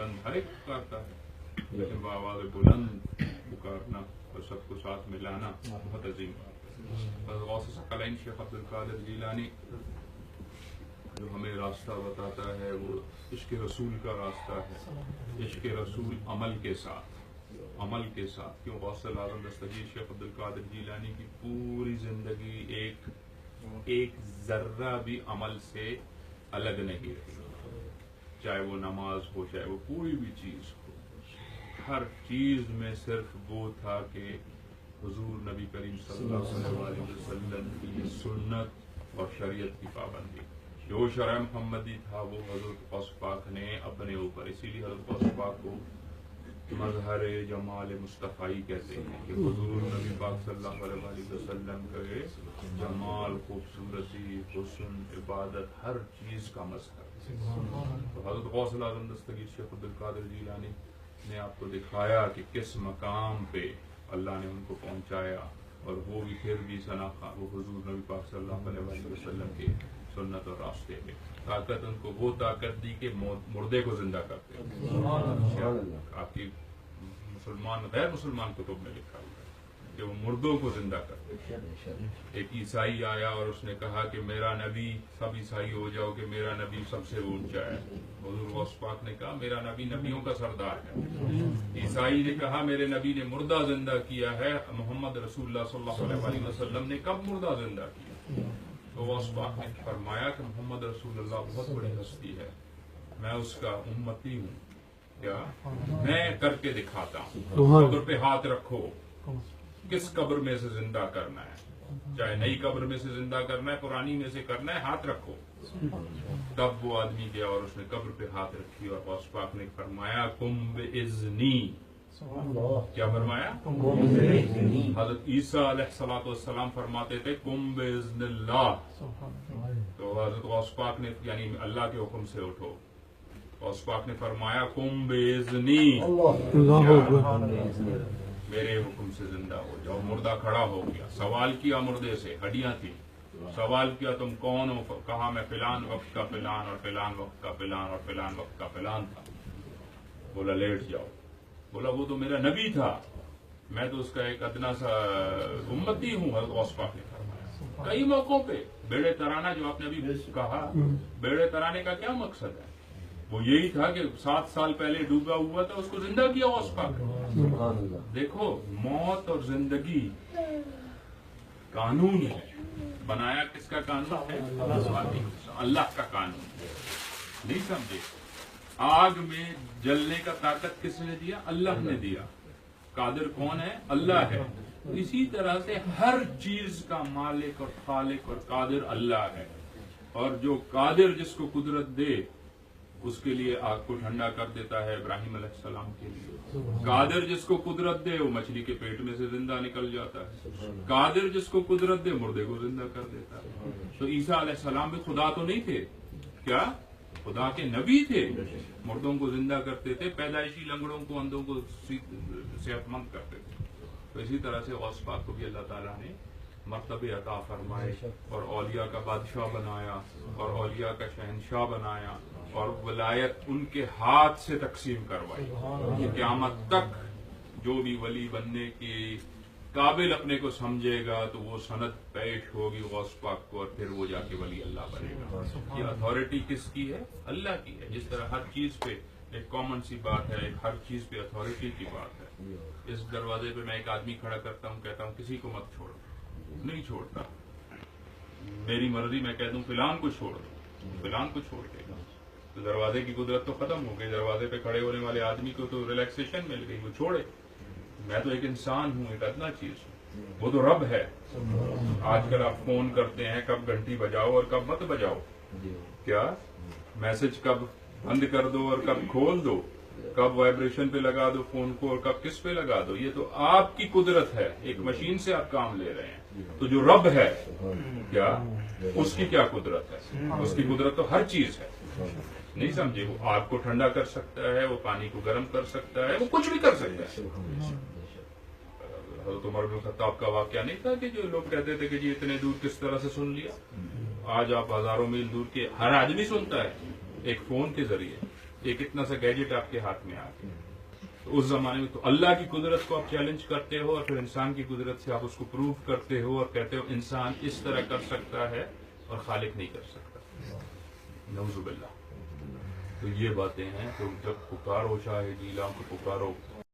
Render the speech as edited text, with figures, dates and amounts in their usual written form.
बुलंद हर एक पुकारता है, लेकिन आवाज बुलंद पुकारना और सबको साथ मिलाना बहुत अजीम बात है। गौस सकलैन शेख अब्दुल कादिर जिलानी जो हमें रास्ता बताता है वो इश्क रसूल का रास्ता है। इश्क रसूल अमल के साथ क्यों गौसल आज़म दस्तगीर शेख अब्दुल कादिर जिलानी की पूरी जिंदगी एक जर्रा भी अमल से अलग नहीं रही, चाहे वो नमाज हो चाहे वो कोई भी चीज हो, हर चीज में सिर्फ वो था कि हुजूर नबी करीम सल्लल्लाहु अलैहि वसल्लम की सुन्नत और शरीयत की पाबंदी, जो शरअ मुहम्मदी था वो हजरत गौस पाक ने अपने ऊपर, इसीलिए हजरत गौस पाक को मजहर जमाल मुस्तफ़ाई कहते हैं कि हुजूर नबी पाक सल्लल्लाहु अलैहि वसल्लम के जमाल, खूबसूरती, हुस्न, इबादत, हर चीज का मजहर। तो हजरत गौस आज़म दस्तगीर शेख अब्दुल कादिर जिलानी ने आपको दिखाया कि किस मकाम पे अल्लाह ने उनको पहुंचाया, और वो भी फिर भी सनाखा वो हुजूर नबी पाक सल्लल्लाहु अलैहि वसल्लम के सुन्नत और रास्ते पे ताकत, उनको वो ताकत दी कि मुर्दे को जिंदा करते। आपकी मुसलमान गैर मुसलमान कुतुब में लिखा हुआ है कि वो मुर्दों को जिंदा करते। एक ईसाई आया और उसने कहा कि मेरा नबी, सब ईसाई हो जाओ कि मेरा नबी सबसे ऊंचा है। हुजूर गौस पाक ने कहा मेरा नबी नबियों का सरदार है। ईसाई ने कहा मेरे नबी ने मुर्दा जिंदा किया है। मोहम्मद रसूलुल्लाह सल्लल्लाहु अलैहि वसल्लम ने कब मुर्दा जिंदा किया? तो गौस पाक ने फरमाया कि मोहम्मद रसूलुल्लाह बहुत बड़ी हस्ती है, मैं उसका उम्मती हूँ, क्या मैं करके दिखाता हूँ। कब्र पे हाथ रखो, किस कब्र में से जिंदा करना है, चाहे नई कब्र में से जिंदा करना है, पुरानी में से करना है, हाथ रखो। तब वो आदमी गया और उसने कब्र पे हाथ रखी और गौस पाक ने फरमाया कुम बिइज़्नी, क्या फरमाया? हजरत ईसा अलैहिस्सलाम फरमाते थे कुम बिइज़्निल्लाह। तो हजरत गौस पाक ने यानी अल्लाह के हुक्म से उठो। गौस पाक ने फरमाया कुम बिइज़्नी, मेरे हुक्म से जिंदा हो जाओ। मुर्दा खड़ा हो गया, सवाल किया मुर्दे से, हड्डियां थी, सवाल किया तुम कौन हो? कहा मैं फिलान वक्त का फिलान और फिलान वक्त का फिलान और फिलान वक्त का फिलान था। बोला लेट जाओ। बोला वो तो मेरा नबी था, मैं तो उसका एक अदना सा उम्मती हूँ। हज़रत गौस पाक ने फरमाया कई मौकों पे बेड़े तराना, जो आपने अभी कहा, बेड़े तराने का क्या मकसद है? वो यही था कि 7 साल पहले डूबा हुआ था, उसको जिंदा किया गौस पाक। देखो मौत और जिंदगी कानून है, बनाया किसका कानून है? अल्लाह का कानून। नहीं समझे? आग में जलने का ताकत किसने दिया? अल्लाह ने दिया। कादिर कौन है? अल्लाह है। इसी तरह से हर चीज का मालिक और खालिक और कादिर अल्लाह है। और जो कादिर जिसको कुदरत दे उसके लिए आग को ठंडा कर देता है, इब्राहिम अलैहिस्सलाम के लिए। कादिर जिसको कुदरत दे वो मछली के पेट में से जिंदा निकल जाता है। कादिर जिसको कुदरत दे मुर्दे को जिंदा कर देता है। तो ईसा अलैहिस्सलाम भी खुदा तो नहीं थे, क्या खुदा के नबी थे? मुर्दों को जिंदा करते थे, पैदाइशी लंगड़ों को, अंधों को सेहतमंद करते थे। तो इसी तरह से गौस पाक को भी अल्लाह ताला ने मर्तबे अता फरमाए और औलिया का बादशाह बनाया और औलिया का शहनशाह बनाया और वलायत उनके हाथ से तकसीम करवाई। क़यामत तक जो भी वली बनने की काबिल अपने को समझेगा तो वो सनद पेश होगी गौस पाक को, और फिर वो जाके वली अल्लाह बनेगा। ये अथॉरिटी किसकी है? अल्लाह की है। जिस तरह हर चीज पे एक कॉमन सी बात है, हर चीज पे अथॉरिटी की बात है। इस दरवाजे पे मैं एक आदमी खड़ा करता हूँ, कहता हूँ किसी को मत छोड़ो, नहीं छोड़ता। मेरी मर्जी, मैं कह दूं फिलान को छोड़ दो, फिलान को छोड़ देगा। तो दरवाजे की कुदरत तो खत्म हो गई। दरवाजे पे खड़े होने वाले आदमी को तो रिलैक्सेशन मिल गई, वो छोड़े। मैं तो एक इंसान हूँ, एक अदना चीज हूँ, वो तो रब है। आजकल आप फोन करते हैं, कब घंटी बजाओ और कब मत बजाओ, क्या मैसेज कब बंद कर दो और कब खोल दो, कब वाइब्रेशन पे लगा दो फोन को और कब किस पे लगा दो, ये तो आपकी कुदरत है। एक मशीन से आप काम ले रहे हैं। तो जो रब है, क्या उसकी क्या कुदरत है? उसकी कुदरत तो हर चीज है। नहीं समझे? वो आग को ठंडा कर सकता है, वो पानी को गर्म कर सकता है, वो कुछ भी कर सकता है। हज़रत उमर बिन खत्ताब का वाकया नहीं था कि जो लोग कहते थे कि जी इतने दूर किस तरह से सुन लिया। आज आप हजारों मील दूर के हर आदमी सुनता है एक फोन के जरिए। ایک اتنا سا گیجٹ آپ کے ہاتھ میں آ گیا. تو اس زمانے میں تو اللہ کی قدرت کو آپ چیلنج کرتے ہو اور پھر انسان کی قدرت سے آپ اس کو پروو کرتے ہو اور کہتے ہو انسان اس طرح کر سکتا ہے اور خالق نہیں کر سکتا. نعوذ باللہ. تو یہ باتیں ہیں. تو جب پکارو شاہ جیلاں کو پکارو